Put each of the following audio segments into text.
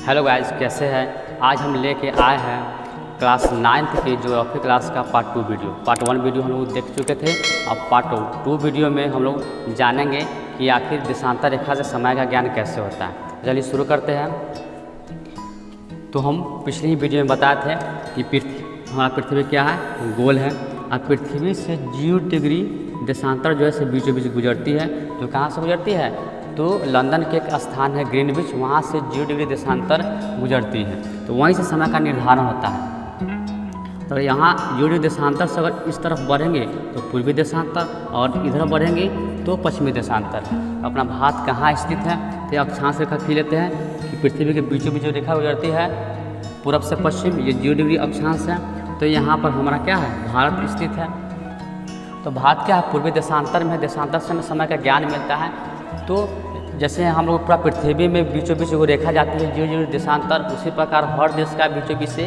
Hello guys, कैसे हैं। आज हम लेके आए हैं क्लास 9th के ज्योग्राफी क्लास का पार्ट 2 वीडियो। पार्ट 1 वीडियो हम लोग देख चुके थे। अब पार्ट 2 वीडियो में हम लोग जानेंगे कि आखिर देशांतर रेखा से समय का ज्ञान कैसे होता है। चलिए शुरू करते हैं। तो हम पिछली ही वीडियो में बताए थे कि हमारा पृथ्वी क्या है, गोल है। अब पृथ्वी से 0 डिग्री देशांतर जो है बीचों बीच गुजरती है। तो कहाँ से गुजरती है? तो लंदन के एक स्थान है ग्रीनविच, वहाँ से 0 डिग्री देशांतर गुजरती है। तो वहीं से समय का निर्धारण होता है। तो यहाँ 0 डिग्री देशांतर से अगर इस तरफ बढ़ेंगे तो पूर्वी देशांतर, और इधर बढ़ेंगे तो पश्चिमी देशांतर। अपना भारत कहाँ स्थित है? तो अक्षांश रेखा खींच लेते हैं कि पृथ्वी के बीचों बीच जो रेखा गुजरती है पूरब से पश्चिम, ये 0 डिग्री अक्षांश है। तो यहाँ पर हमारा क्या है, भारत स्थित है। तो भारत क्या है, पूर्वी देशांतर में। देशांतर से हमें समय का ज्ञान मिलता है। तो जैसे हम लोग पूरा पृथ्वी में बीचों बीच वो रेखा जाती है 0 डिग्री देशांतर, उसी प्रकार हर देश का बीचों बीच से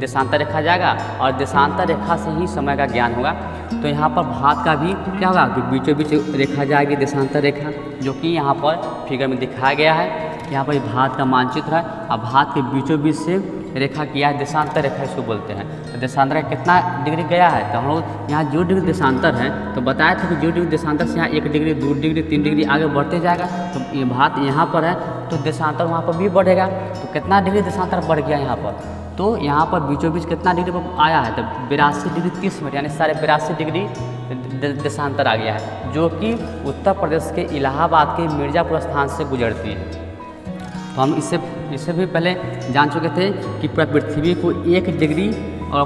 देशांतर रेखा जाएगा और देशांतर रेखा से ही समय का ज्ञान होगा। तो यहाँ पर भारत का भी क्या होगा कि बीचों बीच रेखा जाएगी देशांतर रेखा, जो कि यहाँ पर फिगर में दिखाया गया है। यहाँ पर भारत का मानचित्र है। अब भारत के बीचों बीच से रेखा किया है, देशांतर रेखा इसको बोलते हैं। तो देशांतर रेखा कितना डिग्री गया है? तो हम लोग यहाँ 0 डिग्री देशांतर है, तो बताया था कि 0 डिग्री देशांतर से यहाँ 1 डिग्री 2 डिग्री 3 डिग्री आगे बढ़ते जाएगा। तो ये भारत यहाँ पर है तो देशांतर वहाँ पर भी बढ़ेगा। तो कितना डिग्री देशांतर बढ़ गया यहाँ पर? तो यहाँ पर बीचों बीच कितना डिग्री पर आया है? तो 82 डिग्री 30 मिनट, यानी 82.5 डिग्री देशांतर आ गया है, जो कि उत्तर प्रदेश के इलाहाबाद के मिर्ज़ापुर स्थान से गुजरती है। तो हम इससे भी पहले जान चुके थे कि पूरा पृथ्वी को 1 डिग्री, और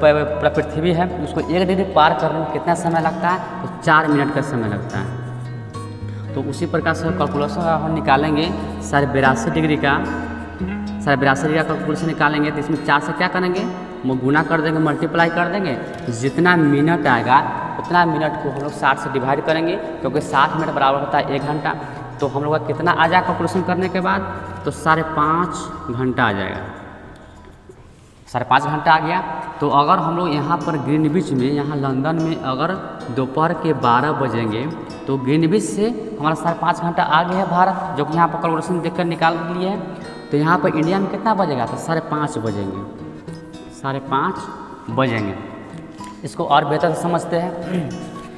पूरा पृथ्वी है उसको 1 डिग्री पार करने में कितना समय लगता है? तो 4 मिनट का समय लगता है। तो उसी प्रकार से कैलकुलेशन हम निकालेंगे 82.5 डिग्री का, 82.5 डिग्री का कैलकुलेशन निकालेंगे। तो इसमें 4 से क्या करेंगे, वो गुना कर देंगे, मल्टीप्लाई कर देंगे। जितना मिनट आएगा उतना मिनट को हम लोग 60 से डिवाइड करेंगे, क्योंकि 60 मिनट बराबर होता है 1 घंटा। तो हम लोग का कितना आ जाएगा कैलकुलेशन करने के बाद? तो 5.5 घंटा आ जाएगा। 5.5 घंटा आ गया। तो अगर हम लोग यहाँ पर ग्रीनविच में, यहाँ लंदन में अगर दोपहर के 12 बजेंगे तो ग्रीनविच से हमारा 5.5 घंटा आगे है भारत, जो कि यहाँ पर कैलकुलेशन देखकर निकाल लिए है। तो यहाँ पर इंडिया में कितना बजेगा? तो 5.5 बजेंगे, 5.5 बजेंगे। इसको और बेहतर से समझते हैं।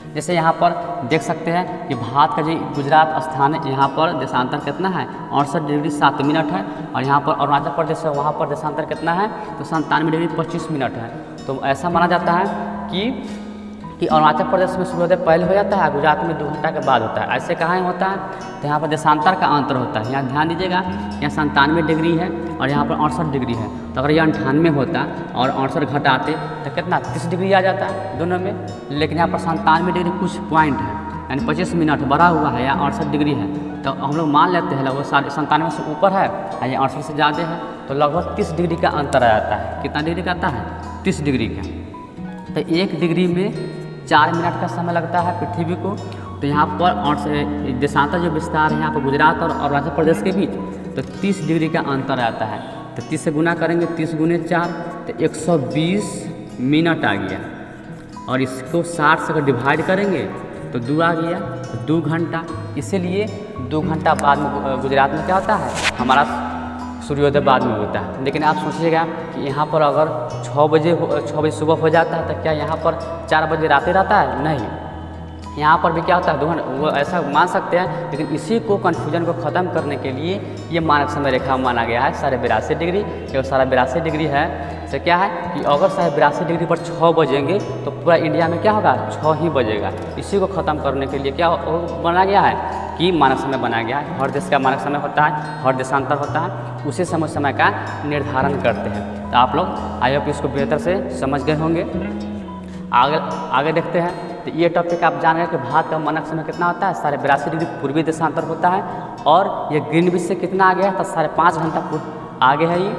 जैसे यहाँ पर देख सकते हैं कि भारत का जो गुजरात स्थान है, यहाँ पर देशांतर कितना है? 68 डिग्री 7 मिनट है। और यहाँ पर अरुणाचल प्रदेश है, वहाँ पर देशांतर कितना है? तो 97 डिग्री 25 मिनट है। तो ऐसा माना जाता है कि अरुणाचल प्रदेश में सूर्योदय पहले हो जाता है, गुजरात में 2 घंटा के बाद होता है। ऐसे कहाँ होता है? तो यहाँ पर देशांतर का अंतर होता है। यहाँ ध्यान दीजिएगा, यहाँ 97 डिग्री है और यहाँ पर 68 डिग्री है। तो अगर ये 98 होता और 68 घटाते तो कितना 30 डिग्री आ जाता है दोनों में। लेकिन यहाँ पर 97 डिग्री कुछ पॉइंट है, यानी 25 मिनट बढ़ा हुआ है, यहाँ 68 डिग्री है। तो हम लोग मान लेते हैं लगभग 97 से ऊपर है और ये 68 से ज़्यादा है, तो लगभग 30 डिग्री का अंतर आ जाता है। कितना डिग्री का आता है? 30 डिग्री का। तो 1 डिग्री में 4 मिनट का समय लगता है पृथ्वी को। तो यहाँ पर देशांतर जो विस्तार है यहाँ पर गुजरात और अरुणाचल प्रदेश के बीच, तो 30 डिग्री का अंतर आता है। तो 30 से गुना करेंगे, 30 गुने 4 तो 120 मिनट आ गया। और इसको 60 से अगर डिवाइड करेंगे तो 2 आ गया, तो 2 घंटा। इसीलिए 2 घंटा बाद में गुजरात में क्या होता है, हमारा सूर्योदय बाद में होता है। लेकिन आप सोचिएगा कि यहाँ पर अगर 6 बजे सुबह हो जाता है तो क्या यहाँ पर 4 बजे रात रहता है? नहीं, यहाँ पर भी क्या होता है 2 घंटा, वो ऐसा मान सकते हैं। लेकिन इसी को कन्फ्यूजन को ख़त्म करने के लिए ये मानक समय रेखा माना गया है 82.5 डिग्री। जो 82.5 डिग्री है से क्या है कि अगर 82.5 डिग्री पर 6 बजेंगे तो पूरा इंडिया में क्या होगा, 6 ही बजेगा। इसी को ख़त्म करने के लिए क्या बना गया है कि मानक समय बनाया गया है। हर देश का मानक समय होता है, हर देशांतर होता है, उसी समय का निर्धारण करते हैं। तो आप लोग आई होप इसको बेहतर से समझ गए होंगे। आगे देखते हैं। तो ये टॉपिक आप जान गए कि भारत का मानक समय कितना होता है, 82.5 डिग्री पूर्वी देशांतर होता है। और ये ग्रीनविच से कितना आ गया? तो 5.5 घंटा आगे है ये।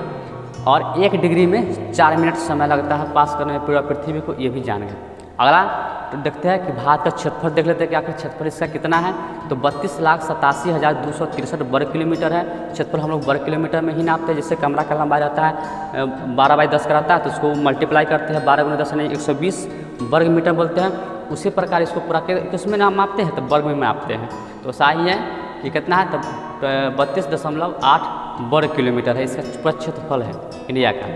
और 1 डिग्री में 4 मिनट समय लगता है पास करने में पूरा पृथ्वी को, ये भी जान गए। अगला तो देखते हैं कि भारत का क्षेत्रफल देख लेते हैं कि आखिर क्षेत्रफल इसका कितना है। तो 32,87,263 वर्ग किलोमीटर है। क्षेत्रफल हम लोग वर्ग किलोमीटर में ही नापते हैं। जैसे कमरा का लंबाई रहता है 12/10 का रहता है, तो उसको मल्टीप्लाई करते हैं 12 × 10 यानी 120 वर्ग मीटर बोलते हैं। उसी प्रकार इसको पूरा किस में नाम मापते हैं? तो वर्ग में मापते हैं। तो सही है कि कितना है, तो 32.8 वर्ग किलोमीटर है इसका पूरा क्षेत्रफल है इंडिया का।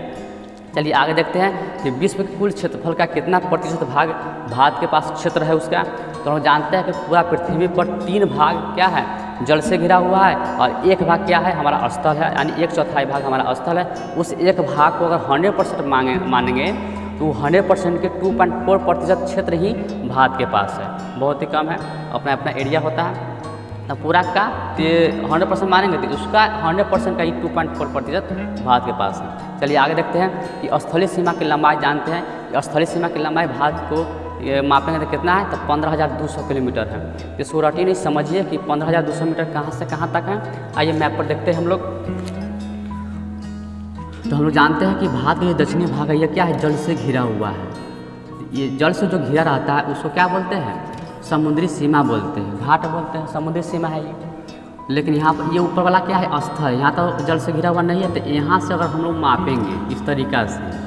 चलिए आगे देखते हैं कि विश्व के कुल क्षेत्रफल का कितना प्रतिशत भाग भारत के पास क्षेत्र है उसका। तो हम जानते हैं कि पूरा पृथ्वी पर 3 भाग क्या है, जल से घिरा हुआ है, और 1 भाग क्या है, हमारा स्थल है, यानी 1/4 भाग हमारा स्थल है। उस 1 भाग को अगर 100% मानेंगे तो 100% के 2.4% क्षेत्र ही भारत के पास है, बहुत ही कम है, अपना अपना एरिया होता है। तो पूरा का 100% मानेंगे तो उसका 100% का ही 2.4% भारत के पास है। चलिए आगे देखते हैं कि स्थलीय सीमा की लंबाई जानते हैं। स्थलीय सीमा की लंबाई भारत को मापेंगे तो कितना है, तो 15,200 किलोमीटर है। इसको रटिए नहीं, समझिए कि 15,200 मीटर कहाँ से कहाँ तक है। आइए मैप पर देखते हैं हम लोग। तो हम लोग जानते हैं कि भारत का ये दक्षिणी भाग है, ये क्या है, जल से घिरा हुआ है। ये जल से जो घिरा रहता है उसको क्या बोलते हैं, समुद्री सीमा बोलते हैं, घाट बोलते हैं, समुद्री सीमा है ये। लेकिन यहाँ पर ये ऊपर वाला क्या है, स्थल है, यहाँ तो जल से घिरा हुआ नहीं है। तो यहाँ से अगर हम लोग मापेंगे इस तरीक़ा से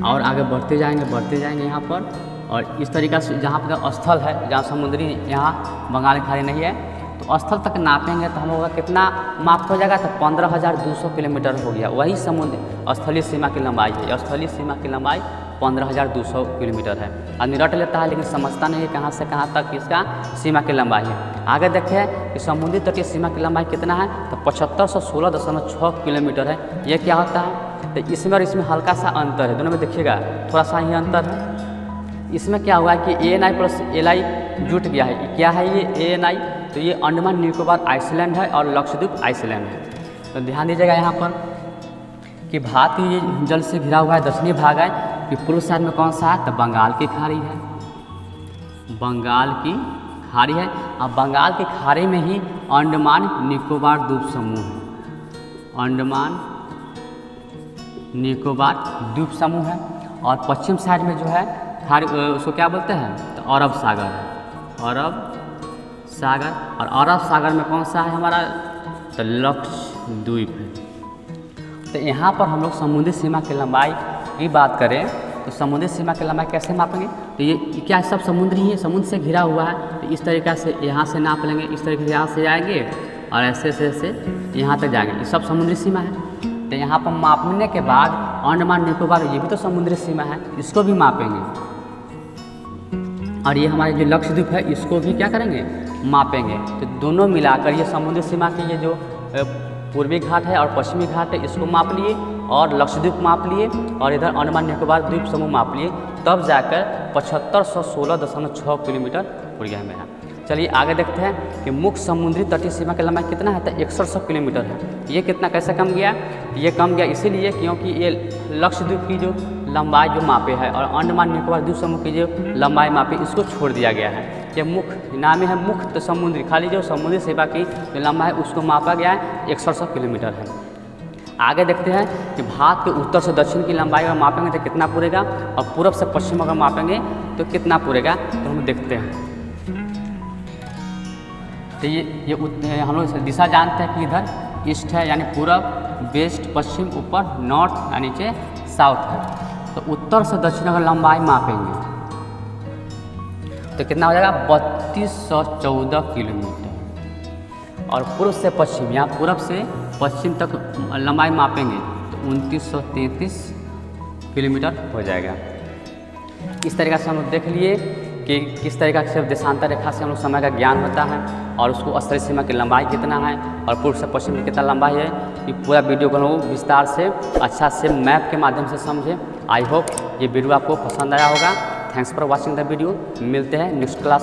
और आगे बढ़ते जाएंगे यहाँ पर, और इस तरीक़ा से जहाँ पर स्थल है, जहाँ समुद्री, यहाँ बंगाल की खाड़ी नहीं है, तो स्थल तक नापेंगे तो हम लोग का कितना माप हो जाएगा, तो 15,200 किलोमीटर हो गया। वही समुद्र स्थलीय सीमा की लंबाई है। स्थलीय सीमा की लंबाई 15,200 किलोमीटर है। आदमी रट लेता है लेकिन समझता नहीं है कहाँ से कहाँ तक इसका सीमा की लंबाई है। आगे देखें कि समुद्री तटीय सीमा की लंबाई कितना है, तो 7516.6 किलोमीटर है। ये क्या होता है, तो इसमें और इसमें हल्का सा अंतर है, दोनों में देखिएगा थोड़ा सा ही अंतर है। इसमें क्या हुआ है कि ANI प्लस LI जुट गया है। क्या है ये ANI, तो ये अंडमान निकोबार आइसलैंड है और लक्षद्वीप आइसलैंड है। तो ध्यान दीजिएगा यहाँ पर कि भारत की ये जल से घिरा हुआ है दक्षिणी भाग है, कि पूर्व साइड में कौन सा है, तो बंगाल की खाड़ी है, बंगाल की खाड़ी है। और बंगाल की खाड़ी में ही अंडमान निकोबार द्वीप समूह है, अंडमान निकोबार द्वीप समूह है। और पश्चिम साइड में जो है खाड़ी, उसको क्या बोलते हैं, तो अरब सागर है, अरब सागर। और अरब सागर में कौन सा है हमारा, तो लक्षद्वीप है। तो यहाँ पर हम लोग समुद्री सीमा की लंबाई की बात करें तो समुद्री सीमा की लंबाई कैसे मापेंगे, तो ये क्या सब समुद्र ही है, समुद्र से घिरा हुआ है। तो इस तरीक़ा से यहाँ से नाप लेंगे, इस तरीके से यहाँ से जाएंगे और ऐसे ऐसे यहाँ तक जाएंगे, ये सब समुद्री सीमा है। तो यहाँ पर मापने के बाद अंडमान निकोबार, ये भी तो समुद्री सीमा है, इसको भी मापेंगे। और ये हमारे जो लक्षद्वीप है इसको भी क्या करेंगे, मापेंगे। तो दोनों मिलाकर ये समुद्री सीमा की ये जो पूर्वी घाट है और पश्चिमी घाट है इसको माप लिए, और लक्षद्वीप माप लिए, और इधर अंडमान निकोबार द्वीप समूह माप लिए, तब जाकर 7516.6 किलोमीटर उड़िया में है। चलिए आगे देखते हैं कि मुख्य समुद्री तटीय सीमा की लंबाई कितना है, तो 6100 किलोमीटर है। ये कितना कैसे कम गया, ये कम गया इसीलिए क्योंकि ये लक्षद्वीप की जो लंबाई जो मापे है और अंडमान निकोबार द्वीप समूह की जो लंबाई मापे इसको छोड़ दिया गया है। ये मुख्य नाम है, मुख्य समुद्री, खाली जो समुद्री सीमा की जो लंबाई है उसको मापा गया है 6100 किलोमीटर है। आगे देखते हैं कि भारत के उत्तर से दक्षिण की लंबाई अगर मापेंगे तो कितना पूरेगा, और पूर्व से पश्चिम अगर मापेंगे तो कितना पूरेगा, तो हम देखते हैं। तो ये हम लोग दिशा जानते हैं कि इधर ईस्ट है यानी पूरब, वेस्ट पश्चिम, ऊपर नॉर्थ या नीचे साउथ है। तो उत्तर से दक्षिण अगर लंबाई मापेंगे तो कितना हो जाएगा, 3214 किलोमीटर। और पूर्व से पश्चिम, यहाँ पूरब से पश्चिम तक लंबाई मापेंगे तो 2933 किलोमीटर हो जाएगा। इस तरीक़े से हम लोग देख लिए कि किस तरीक़ा से देशांतर रेखा से हम लोग समय का ज्ञान होता है, और उसको स्थलीय सीमा की लंबाई कितना है और पूर्व से पश्चिम की कितना लंबाई है। ये पूरा वीडियो को हम लोग विस्तार से अच्छा से मैप के माध्यम से समझें। आई होप ये वीडियो आपको पसंद आया होगा। Thanks for watching the video. मिलते हैं नेक्स्ट क्लास।